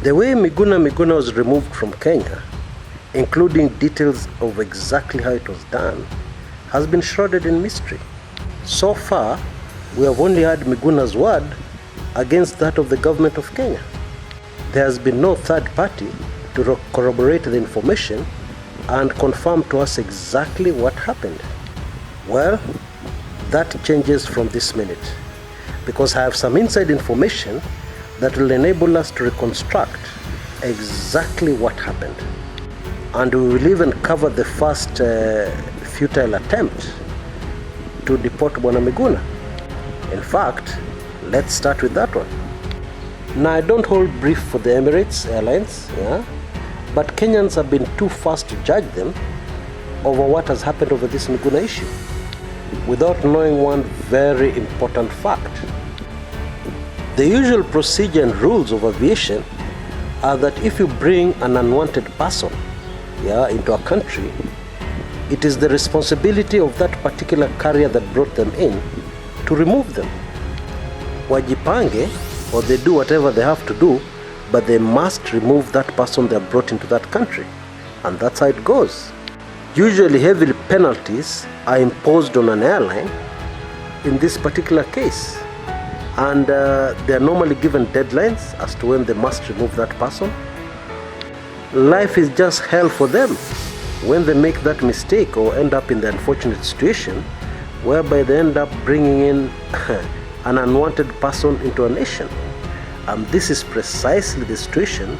The way Miguna Miguna was removed from Kenya, including details of exactly how it was done, has been shrouded in mystery. So far, we have only had Miguna's word against that of the government of Kenya. There has been no third party to corroborate the information and confirm to us exactly what happened. Well, that changes from this minute, because I have some inside information that will enable us to reconstruct exactly what happened. And we will even cover the first futile attempt to deport Bwana Miguna. In fact, let's start with that one. Now, I don't hold brief for the Emirates Airlines, but Kenyans have been too fast to judge them over what has happened over this Miguna issue, without knowing one very important fact. The usual procedure and rules of aviation are that if you bring an unwanted person into a country, it is the responsibility of that particular carrier that brought them in to remove them. Wajipange, or they do whatever they have to do, but they must remove that person they have brought into that country. And that's how it goes. Usually heavy penalties are imposed on an airline in this particular case. And they are normally given deadlines as to when they must remove that person. Life is just hell for them when they make that mistake or end up in the unfortunate situation whereby they end up bringing in an unwanted person into a nation. And this is precisely the situation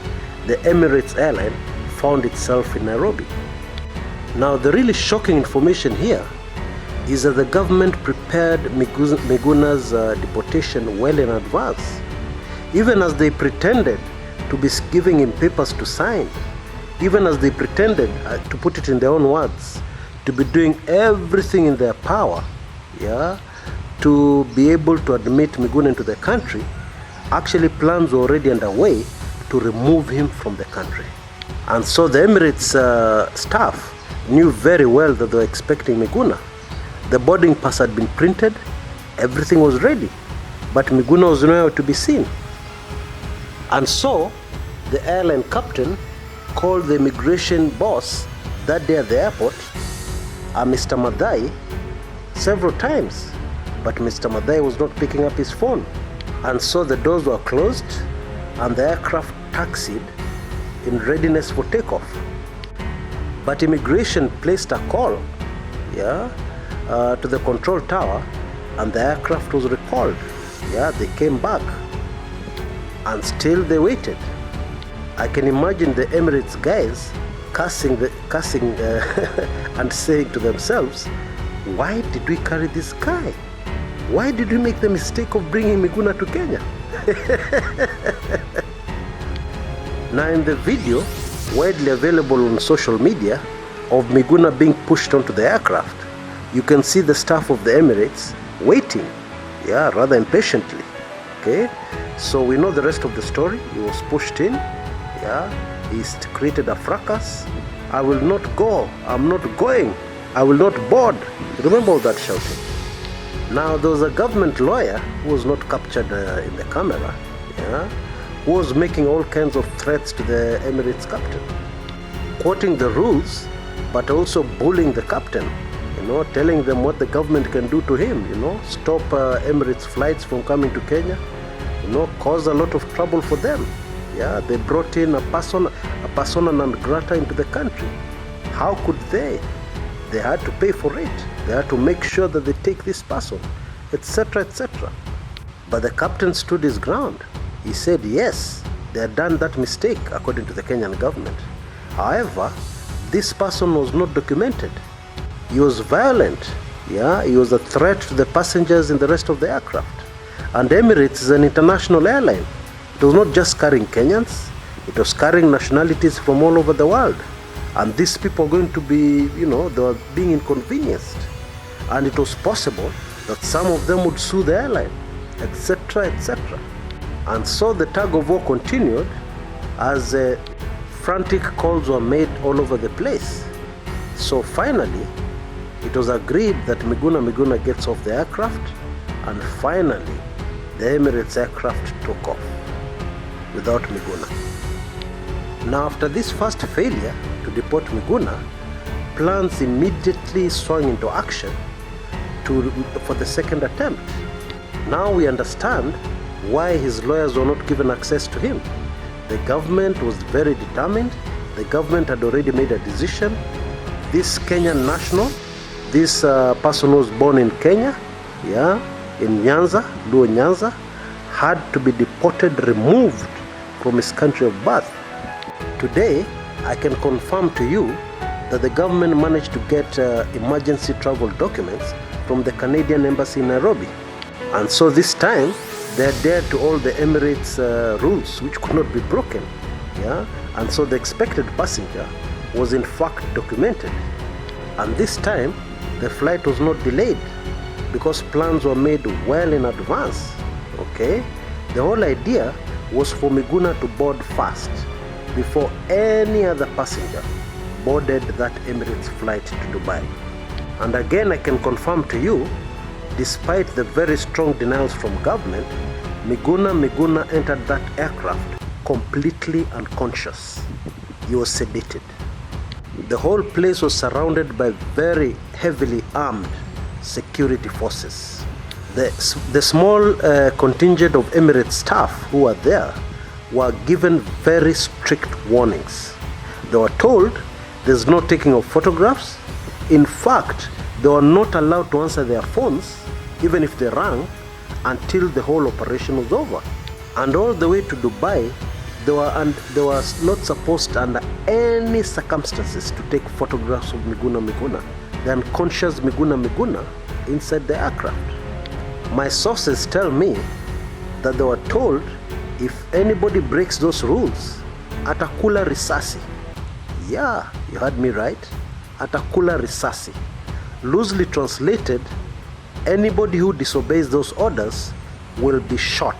the Emirates airline found itself in Nairobi. Now, the really shocking information here is that the government prepared Miguna's deportation well in advance, even as they pretended to be giving him papers to sign, even as they pretended, to put it in their own words, to be doing everything in their power to be able to admit Miguna into the country. Actually, plans were already underway to remove him from the country. And so the Emirates staff knew very well that they were expecting Miguna. The boarding pass had been printed, everything was ready, but Miguna was nowhere to be seen. And so the airline captain called the immigration boss that day at the airport, Mr. Madai, several times, but Mr. Madai was not picking up his phone. And so the doors were closed and the aircraft taxied in readiness for takeoff. But immigration placed a call to the control tower, and the aircraft was recalled. They came back, and still they waited. I can imagine the Emirates guys cussing and saying to themselves, why did we carry this guy? Why did we make the mistake of bringing Miguna to Kenya? Now, in the video widely available on social media of Miguna being pushed onto the aircraft, you can see the staff of the Emirates waiting, rather impatiently. Okay, so we know the rest of the story. He was pushed in, he's created a fracas. I will not go, I'm not going, I will not board. Remember all that shouting. Now, there was a government lawyer who was not captured in the camera, who was making all kinds of threats to the Emirates captain, quoting the rules, but also bullying the captain, telling them what the government can do to him, stop Emirates flights from coming to Kenya, cause a lot of trouble for them. They brought in a persona non grata into the country. How could they? They had to pay for it. They had to make sure that they take this person, etc., etc. But the captain stood his ground. He said, yes, they had done that mistake according to the Kenyan government. However, this person was not documented. He was violent. He was a threat to the passengers in the rest of the aircraft. And Emirates is an international airline. It was not just carrying Kenyans, it was carrying nationalities from all over the world. And these people are going to be, they were being inconvenienced. And it was possible that some of them would sue the airline, etc., etc. And so the tug of war continued as frantic calls were made all over the place. So finally, it was agreed that Miguna Miguna gets off the aircraft, and finally, the Emirates aircraft took off. without Miguna. Now after this first failure to deport Miguna, plans immediately swung into action for the second attempt. Now we understand why his lawyers were not given access to him. The government was very determined. The government had already made a decision. This Kenyan national, this person who was born in Kenya, in Nyanza, Luo Nyanza, had to be deported, removed from his country of birth. Today, I can confirm to you that the government managed to get emergency travel documents from the Canadian Embassy in Nairobi. And so this time, they adhered to all the Emirates rules, which could not be broken. And so the expected passenger was in fact documented. And this time, the flight was not delayed because plans were made well in advance. Okay? The whole idea was for Miguna to board first before any other passenger boarded that Emirates flight to Dubai. And again, I can confirm to you, despite the very strong denials from government, Miguna entered that aircraft completely unconscious. He was sedated. The whole place was surrounded by very heavily armed security forces. The small contingent of Emirates staff who were there were given very strict warnings. They were told there's no taking of photographs. In fact, they were not allowed to answer their phones, even if they rang, until the whole operation was over. And all the way to Dubai, they were not supposed under any circumstances to take photographs of Miguna Miguna, the unconscious Miguna Miguna, inside the aircraft. My sources tell me that they were told if anybody breaks those rules, atakula risasi. Yeah, you heard me right. Atakula risasi. Loosely translated, anybody who disobeys those orders will be shot.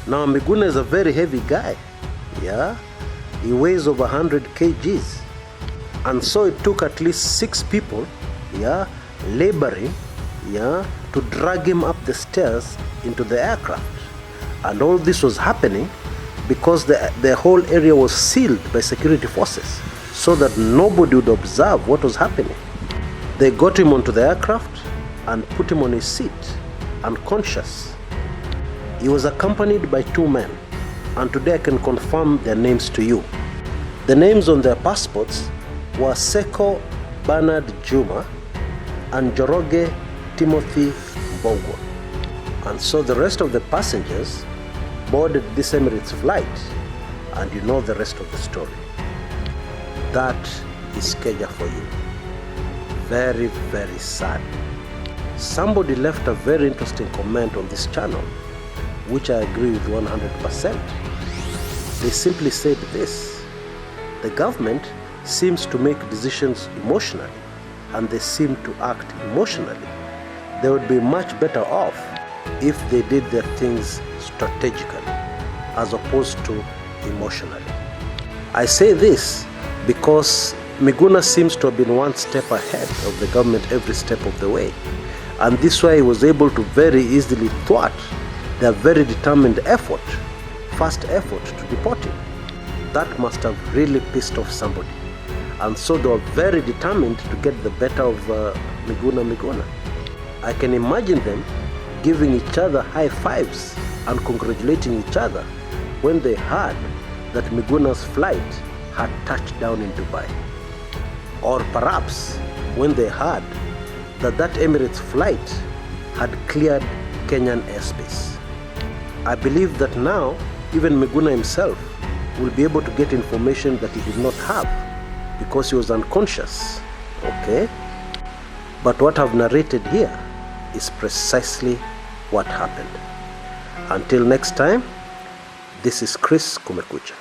Now Miguna is a very heavy guy. He weighs over 100 kgs. And so it took at least 6 people, laboring, to drag him up the stairs into the aircraft. And all this was happening because the whole area was sealed by security forces so that nobody would observe what was happening. They got him onto the aircraft and put him on his seat, unconscious. He was accompanied by 2 men, and today I can confirm their names to you. The names on their passports were Seko Bernard Juma and Joroge Timothy Mbogo. And so the rest of the passengers boarded this Emirates flight, and you know the rest of the story. That is Kenya for you. Very, very sad. Somebody left a very interesting comment on this channel, which I agree with 100%. They simply said this: the government seems to make decisions emotionally, and they seem to act emotionally. They would be much better off if they did their things strategically as opposed to emotionally. I say this because Miguna seems to have been one step ahead of the government every step of the way, and this way he was able to very easily thwart their very determined first effort to deport him. That must have really pissed off somebody, and so they were very determined to get the better of Miguna Miguna. I can imagine them giving each other high fives and congratulating each other when they heard that Miguna's flight had touched down in Dubai. Or perhaps when they heard that that Emirates flight had cleared Kenyan airspace. I believe that now even Miguna himself will be able to get information that he did not have because he was unconscious. Okay? But what I've narrated here is precisely what happened. Until next time, this is Kshs Kumekucha.